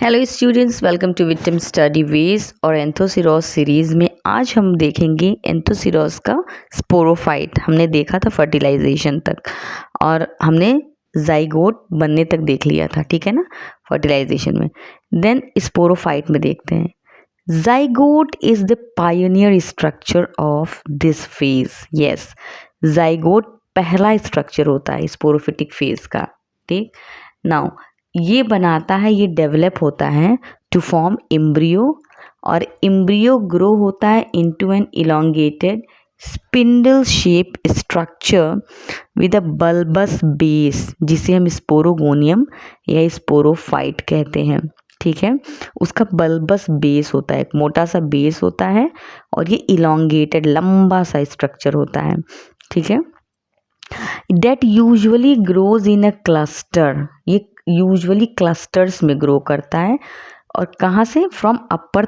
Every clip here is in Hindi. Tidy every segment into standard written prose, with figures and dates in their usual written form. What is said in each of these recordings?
Hello students, welcome to victim study वेज और एंथोसिरोस सीरीज़ में आज हम देखेंगे एंथोसिरोस का स्पोरोफाइट। हमने देखा था फर्टिलाइजेशन तक और हमने जाइगोट बनने तक देख लिया था, ठीक है ना, फर्टिलाइजेशन में। देन स्पोरोफाइट में देखते हैं। Zygote is the pioneer structure of this phase. Yes, zygote पहला स्ट्रक्चर होता है स्पोरोफिटिक फेज का। ठीक, नाउ ये बनाता है, ये डेवलप होता है टू फॉर्म एम्ब्रियो, और एम्ब्रियो ग्रो होता है into an elongated spindle shape structure with a bulbous base, जिसे हम स्पोरोगोनियम या स्पोरोफाइट कहते हैं। ठीक है, उसका बल्बस बेस होता है, एक मोटा सा बेस होता है और ये इलोंगेटेड लंबा सा स्ट्रक्चर होता है। ठीक है, that usually grows in a cluster, ये यूजुअली क्लस्टर्स में ग्रो करता है। और कहाँ से? From upper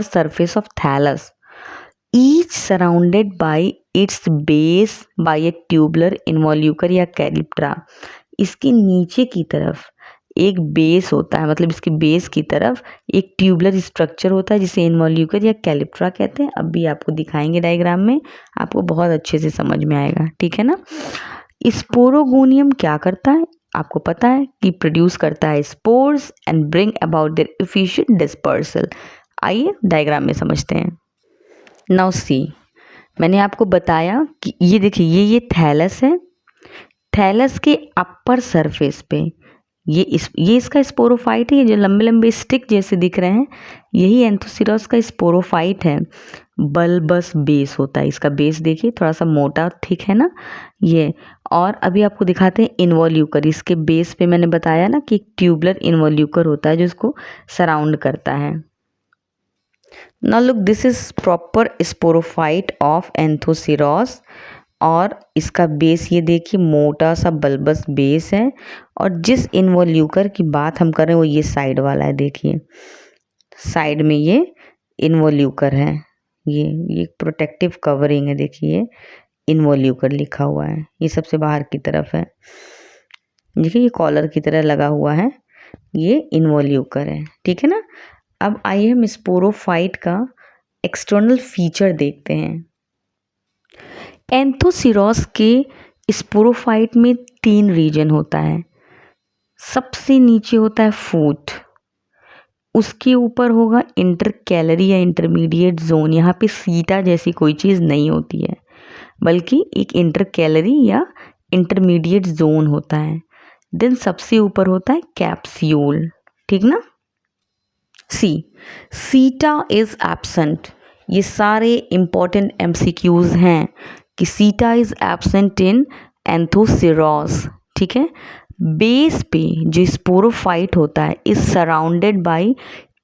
surface of thallus, each surrounded by its base by a tubular involucre या कैलिप्ट्रा। इसके नीचे की तरफ एक बेस होता है, मतलब इसके बेस की तरफ एक ट्यूबुलर स्ट्रक्चर होता है जिसे इन्वॉल्यूकर या कैलिप्ट्रा कहते हैं। अभी आपको दिखाएंगे डायग्राम में, आपको बहुत अच्छे से समझ में आएगा। ठीक है ना। स्पोरोगोनियम क्या करता है? आपको पता है कि प्रोड्यूस करता है spores and bring about their efficient dispersal. आइए डायग्राम में समझते हैं। नाउ सी, मैंने आपको बताया कि ये देखिए, ये थैलस है। थैलस के अपर सरफेस पे ये इसका स्पोरोफाइट है। ये जो लंबे लंबे स्टिक जैसे दिख रहे हैं, यही एंथोसिरोस का स्पोरोफाइट है। बल्बस बेस होता है इसका। बेस देखिए, थोड़ा सा मोटा थिक है ना ये। और अभी आपको दिखाते हैं इन्वॉल्यूकर। इसके बेस पे मैंने बताया ना कि एक ट्यूबुलर इन्वॉल्यूकर होता है जो इसको सराउंड करता है। Now look, this is proper sporophyte of Anthoceros. और इसका बेस ये देखिए, मोटा सा बल्बस बेस है। और जिस इन्वॉल्यूकर की बात हम कर रहे हैं वो ये साइड वाला है। देखिए साइड में ये इन्वॉल्यूकर है, ये प्रोटेक्टिव कवरिंग है। देखिए इन्वॉल्यूकर लिखा हुआ है, ये सबसे बाहर की तरफ है। देखिए ये कॉलर की तरह लगा हुआ है, ये इन्वॉल्यूकर है। ठीक है ना। अब आइए हम स्पोरोफाइट का एक्सटर्नल फीचर देखते हैं। एंथोसिरोस के स्पोरोफाइट में 3 रीजन होता है। सबसे नीचे होता है फूट, उसके ऊपर होगा इंटरकैलरी या इंटरमीडिएट जोन। यहाँ पे सीटा जैसी कोई चीज़ नहीं होती है, बल्कि एक इंटरकैलरी या इंटरमीडिएट जोन होता है। देन सबसे ऊपर होता है कैप्स्यूल। ठीक ना। सीटा इज एब्सेंट। ये सारे इंपॉर्टेंट एमसीक्यूज हैं कि सीटा इज एब्सेंट इन एंथोसिरोस। ठीक है। बेस पे जो स्पोरोफाइट होता है is surrounded by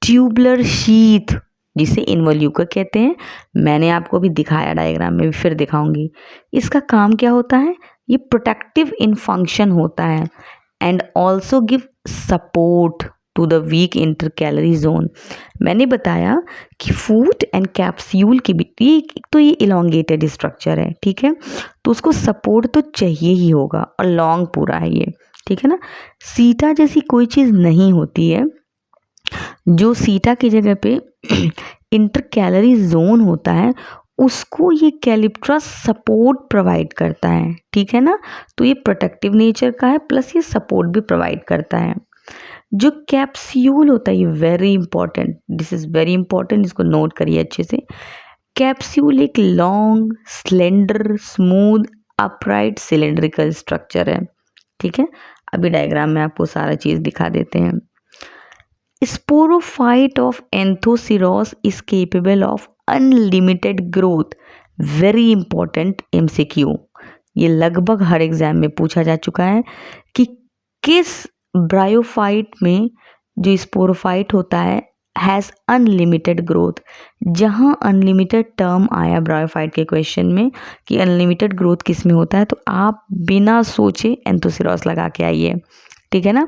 tubular sheath, जिसे इन्वॉल्यूकर कहते हैं। मैंने आपको भी दिखाया डायग्राम में, भी फिर दिखाऊंगी। इसका काम क्या होता है? ये प्रोटेक्टिव इन फंक्शन होता है and also give support to the weak intercalary zone. मैंने बताया कि फूट एंड कैप्स्यूल के बीच ये इलोंगेटेड स्ट्रक्चर है। ठीक है, तो उसको सपोर्ट तो चाहिए ही होगा, और लॉन्ग पूरा है ये। ठीक है ना। सीटा जैसी कोई चीज़ नहीं होती है। जो सीटा की जगह पे इंटरकैलरी जोन होता है, उसको ये कैलिप्ट्रा सपोर्ट प्रोवाइड करता है। ठीक है ना। तो ये प्रोटेक्टिव नेचर का है, प्लस ये सपोर्ट भी प्रोवाइड करता है। जो कैप्स्यूल होता है, ये very important, this is very important, इसको नोट करिए अच्छे से। कैप्स्यूल एक long, slender, smooth, upright cylindrical structure है। ठीक है, अभी डायग्राम में आपको सारा चीज़ दिखा देते हैं। Sporophyte of Anthoceros is capable of unlimited growth. Very important MCQ, ये लगभग हर एग्जाम में पूछा जा चुका है कि किस ब्रायोफाइट में जो स्पोरोफाइट होता है हैज़ अनलिमिटेड ग्रोथ। जहाँ अनलिमिटेड टर्म आया ब्रायोफाइट के क्वेश्चन में कि अनलिमिटेड ग्रोथ किस में होता है, तो आप बिना सोचे एंथोसिरोस लगा के आइए। ठीक है ना।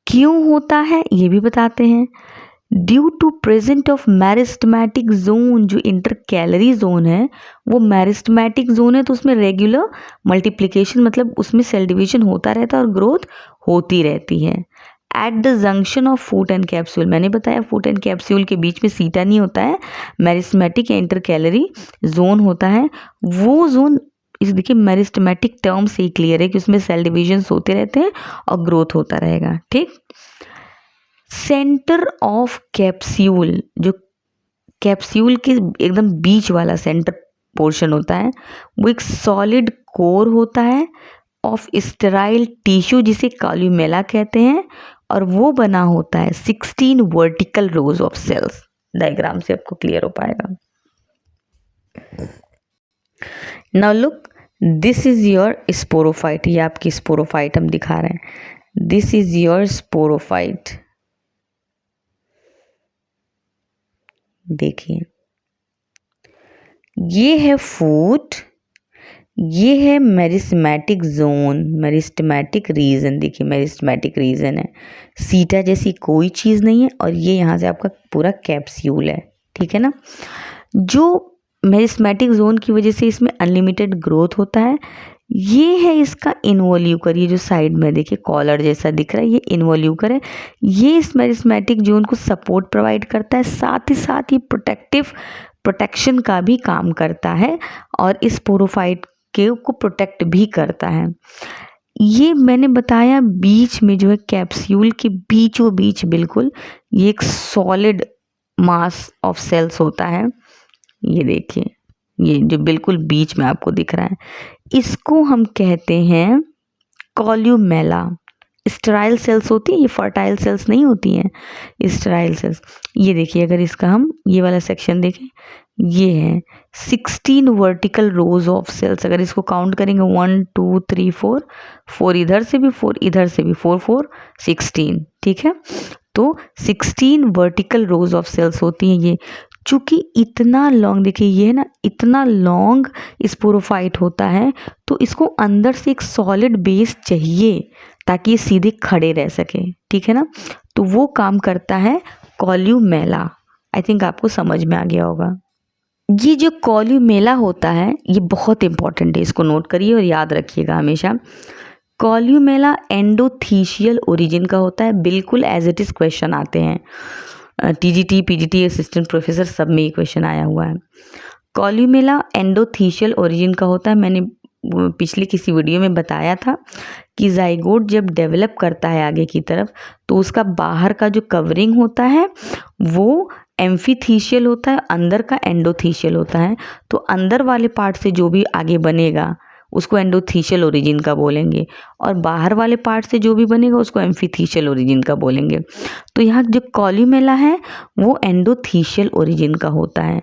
क्यों होता है ये भी बताते हैं। Due to present of meristematic zone, जो इंटरकैलरी जोन है वो मेरिस्टेमेटिक जोन है, तो उसमें रेगुलर मल्टीप्लिकेशन मतलब उसमें सेल डिवीजन होता रहता है और ग्रोथ होती रहती है। At the junction of foot and capsule, मैंने बताया फूट एंड कैप्सूल के बीच में सीटा नहीं होता है, मेरिस्टेमेटिक या इंटरकैलरी जोन होता है। वो जोन इस देखिए मेरिस्टेमेटिक टर्म से ही क्लियर है कि उसमें सेल डिविजन्स होते रहते हैं और ग्रोथ होता रहेगा। ठीक। सेंटर ऑफ कैप्सूल, जो कैप्सूल के एकदम बीच वाला सेंटर पोर्शन होता है वो एक सॉलिड कोर होता है ऑफ स्टेराइल टिश्यू जिसे कॉल्यूमेला कहते हैं, और वो बना होता है 16 vertical rows of cells. Diagram से आपको क्लियर हो पाएगा। Now look, this is your sporophyte, ये आपकी स्पोरोफाइट हम दिखा रहे हैं। दिस इज योर स्पोरोफाइट, देखिए ये है फूट, ये है मेरिस्टेमेटिक जोन, मेरिस्टेमेटिक रीजन, देखिए मेरिस्टेमेटिक रीजन है, सीटा जैसी कोई चीज़ नहीं है, और ये यहाँ से आपका पूरा कैप्सूल है। ठीक है ना। जो मेरिस्टेमेटिक जोन की वजह से इसमें अनलिमिटेड ग्रोथ होता है। ये है इसका इनवॉल्यूकर, ये जो साइड में देखिए कॉलर जैसा दिख रहा है, ये इनवॉल्यूकर है। ये इस मेरिस्टेमेटिक जोन को सपोर्ट प्रोवाइड करता है, साथ ही साथ ये प्रोटेक्शन का भी काम करता है और इस स्पोरोफाइट के को प्रोटेक्ट भी करता है। ये मैंने बताया बीच में जो है कैप्सूल के बीचों बीच बिल्कुल ये एक सॉलिड मास ऑफ सेल्स होता है। ये देखिए ये जो बिल्कुल बीच में आपको दिख रहा है, इसको हम कहते हैं कॉल्यूमेला। स्टेराइल सेल्स होती हैं, ये फर्टाइल सेल्स नहीं होती हैं, स्टेराइल सेल्स। ये देखिए अगर इसका हम ये वाला सेक्शन देखें, ये है 16 वर्टिकल रोज ऑफ सेल्स। अगर इसको काउंट करेंगे 1 2 3 4, 4 इधर से भी 4 इधर से भी, 4 4 16। ठीक है, तो 16 वर्टिकल रोज ऑफ सेल्स होती हैं ये। चूँकि इतना लॉन्ग, देखिए ये है ना, इतना लॉन्ग स्पोरोफाइट होता है, तो इसको अंदर से एक सॉलिड बेस चाहिए ताकि ये सीधे खड़े रह सके। ठीक है ना, तो वो काम करता है कॉल्यूमेला। आई थिंक आपको समझ में आ गया होगा। ये जो कॉल्यूमेला होता है ये बहुत इंपॉर्टेंट है, इसको नोट करिए और याद रखिएगा हमेशा। कॉल्यूमेला एंडोथीशियल ओरिजिन का होता है, बिल्कुल एज इट इज़ क्वेश्चन आते हैं, टीजीटी पीजीटी असिस्टेंट प्रोफेसर सब में ये क्वेश्चन आया हुआ है। कॉल्यूमेला एंडोथीशियल ओरिजिन का होता है। मैंने पिछली किसी वीडियो में बताया था कि जाइगोट जब डेवलप करता है आगे की तरफ, तो उसका बाहर का जो कवरिंग होता है वो एम्फीथीशियल होता है, अंदर का एंडोथीशियल होता है। तो अंदर वाले पार्ट से जो भी आगे बनेगा उसको एंडोथीशियल ओरिजिन का बोलेंगे, और बाहर वाले पार्ट से जो भी बनेगा उसको एम्फीथीशियल ओरिजिन का बोलेंगे। तो यहाँ जो कॉल्यूमेला है वो एंडोथीशियल ओरिजिन का होता है।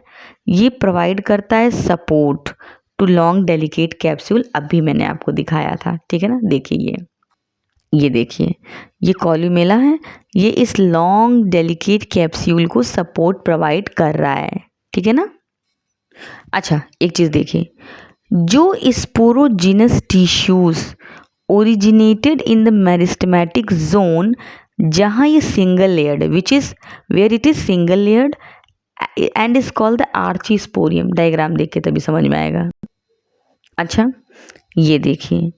ये प्रोवाइड करता है support to long delicate capsule, अभी मैंने आपको दिखाया था। ठीक है ना, देखिए ये देखिए ये कॉल्यूमेला है, ये इस लॉन्ग डेलिकेट कैप्सूल को सपोर्ट प्रोवाइड कर रहा है। ठीक है ना। अच्छा एक चीज़ देखिए, जो sporogenous tissues originated in the meristematic zone, जहाँ ये सिंगल लेयर्ड है, which is where it is single layered and is called the archesporium. Diagram देख के तभी समझ में आएगा। अच्छा ये देखिए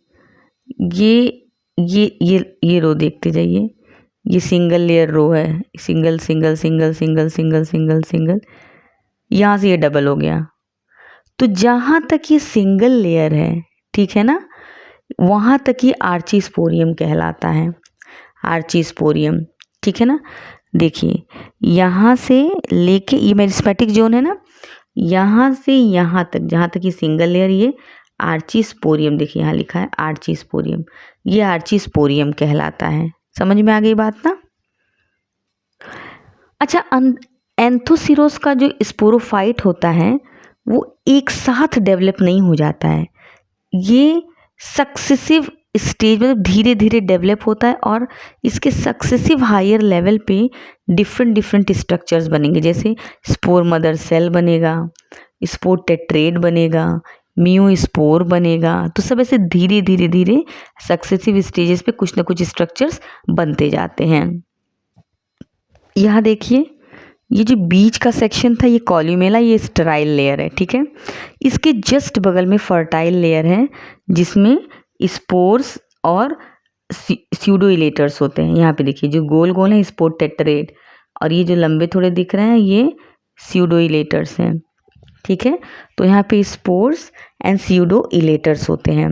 ये रो देखते जाइए, ये सिंगल लेयर रो है, single single single single single single single, यहाँ से ये डबल हो गया। तो जहाँ तक ये सिंगल लेयर है, ठीक है ना, वहाँ तक ये आर्चीस्पोरियम कहलाता है, आर्चीस्पोरियम। ठीक है ना। देखिए यहाँ से लेके ये मेरिस्टेमेटिक जोन है ना, यहाँ से यहाँ तक जहाँ तक ये सिंगल लेयर, ये आर्चीस्पोरियम, देखिए यहाँ लिखा है आर्चीस्पोरियम, ये आर्चीस्पोरियम कहलाता है। समझ में आ गई बात ना। अच्छा एंथोसिरोस का जो स्पोरोफाइट होता है वो एक साथ डेवलप नहीं हो जाता है, ये सक्सेसिव स्टेज में धीरे धीरे डेवलप होता है, और इसके सक्सेसिव हायर लेवल पे डिफरेंट स्ट्रक्चर्स बनेंगे, जैसे स्पोर मदर सेल बनेगा, स्पोर टेट्रेड बनेगा, म्यू स्पोर बनेगा। तो सब ऐसे धीरे धीरे धीरे सक्सेसिव स्टेजेस पे कुछ ना कुछ स्ट्रक्चर्स बनते जाते हैं। यहाँ देखिए ये जो बीच का सेक्शन था ये कॉल्यूमेला, ये स्टेराइल लेयर है, ठीक है। इसके जस्ट बगल में फर्टाइल लेयर है जिसमें स्पोर्स और स्यूडोइलेटर्स होते हैं। यहाँ पे देखिए जो गोल गोल है स्पोर टेट्रेट, और ये जो लंबे थोड़े दिख रहे हैं ये स्यूडोइलेटर्स हैं, ठीक है। तो यहाँ पे स्पोर्स एंड स्यूडोइलेटर्स होते हैं।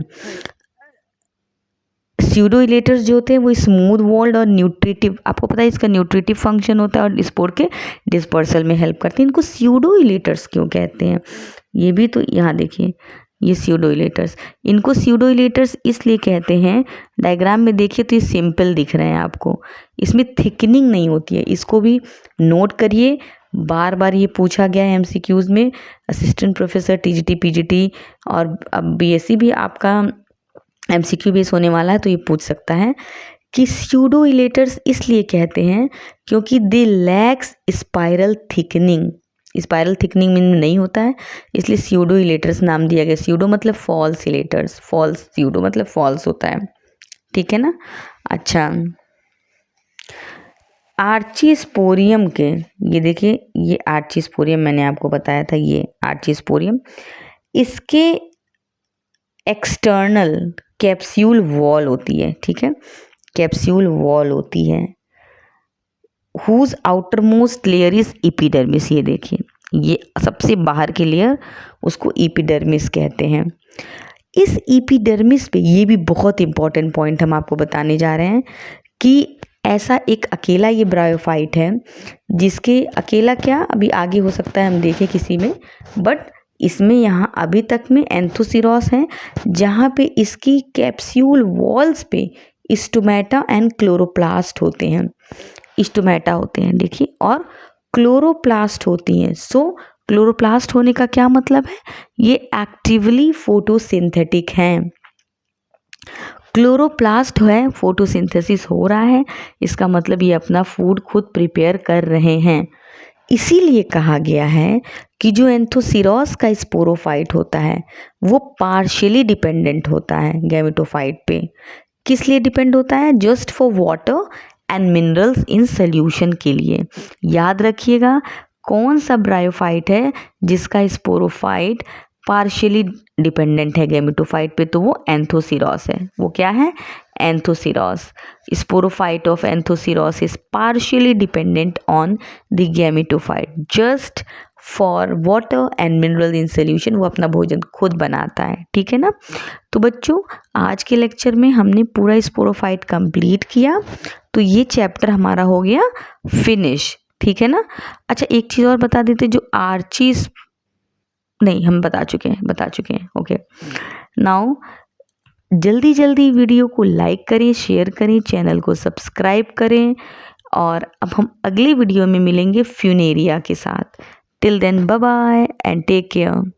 स्यूडोइलेटर्स जो होते हैं वो स्मूथ वॉल्ड और न्यूट्रिटिव, आपको पता है इसका न्यूट्रिटिव फंक्शन होता है और स्पोर के डिस्पर्सल में हेल्प करते हैं। इनको स्यूडोइलेटर्स क्यों कहते हैं, ये भी तो यहाँ देखिए ये स्यूडोइलेटर्स, इनको स्यूडोइलेटर्स इसलिए कहते हैं, डायग्राम में देखिए तो ये सिंपल दिख रहे हैं आपको, इसमें थिकनिंग नहीं होती है। इसको भी नोट करिए, बार बार ये पूछा गया है एमसीक्यूज में। असिस्टेंट प्रोफेसर टीजीटी पीजीटी और अब बीएससी भी आपका एमसीक्यू बेस होने वाला है तो ये पूछ सकता है कि स्यूडोइलेटर्स इसलिए कहते हैं क्योंकि they lacks spiral thickening. Spiral thickening में नहीं होता है, इसलिए स्यूडोइलेटर्स नाम दिया गया। स्यूडो मतलब फॉल्स इलेटर्स, फॉल्स, स्यूडो मतलब फॉल्स होता है, ठीक है ना। अच्छा, आर्चीस्पोरियम के, ये देखिए ये आर्चीस्पोरियम मैंने आपको बताया था, ये आर्चीस्पोरियम, इसके एक्सटर्नल कैप्सूल वॉल होती है, ठीक है, कैप्सूल वॉल होती है। Whose outermost layer is epidermis, ये देखिए ये सबसे बाहर की लेयर उसको एपिडर्मिस कहते हैं। इस एपिडर्मिस पे, ये भी बहुत इंपॉर्टेंट पॉइंट हम आपको बताने जा रहे हैं कि ऐसा एक अकेला ये ब्रायोफाइट है जिसके अकेला क्या अभी आगे हो सकता है हम देखें किसी में, बट इसमें यहाँ अभी तक में एंथोसिरोस है जहाँ पे इसकी कैप्सूल वॉल्स पे स्टोमेटा एंड क्लोरोप्लास्ट होते हैं। स्टोमेटा होते हैं देखिए और क्लोरोप्लास्ट होती हैं। सो क्लोरोप्लास्ट होने का क्या मतलब है, ये एक्टिवली फोटोसिंथेटिक हैं। क्लोरोप्लास्ट है, फोटोसिंथेसिस हो रहा है, इसका मतलब ये अपना फूड खुद प्रिपेयर कर रहे हैं। इसीलिए कहा गया है कि जो एंथोसिरोस का स्पोरोफाइट होता है वो पार्शियली डिपेंडेंट होता है गैमेटोफाइट पे। किस लिए डिपेंड होता है, just for water and minerals in solution के लिए। याद रखिएगा कौन सा ब्रायोफाइट है जिसका स्पोरोफाइट पार्शियली डिपेंडेंट है गैमेटोफाइट पे, तो वो एंथोसिरोस है। वो क्या है, Anthoceros. Sporophyte of Anthoceros is partially dependent on the gametophyte just for water and mineral in solution. वो अपना भोजन खुद बनाता है, ठीक है ना। तो बच्चों आज के लेक्चर में हमने पूरा स्पोरोफाइट कंप्लीट किया, तो ये चैप्टर हमारा हो गया फिनिश, ठीक है ना। अच्छा एक चीज़ और बता देते, जो आर्चीज नहीं हम बता चुके हैं ओके। नाउ जल्दी जल्दी वीडियो को लाइक करें, शेयर करें, चैनल को सब्सक्राइब करें, और अब हम अगले वीडियो में मिलेंगे फ्यूनेरिया के साथ। Till then bye bye and take care.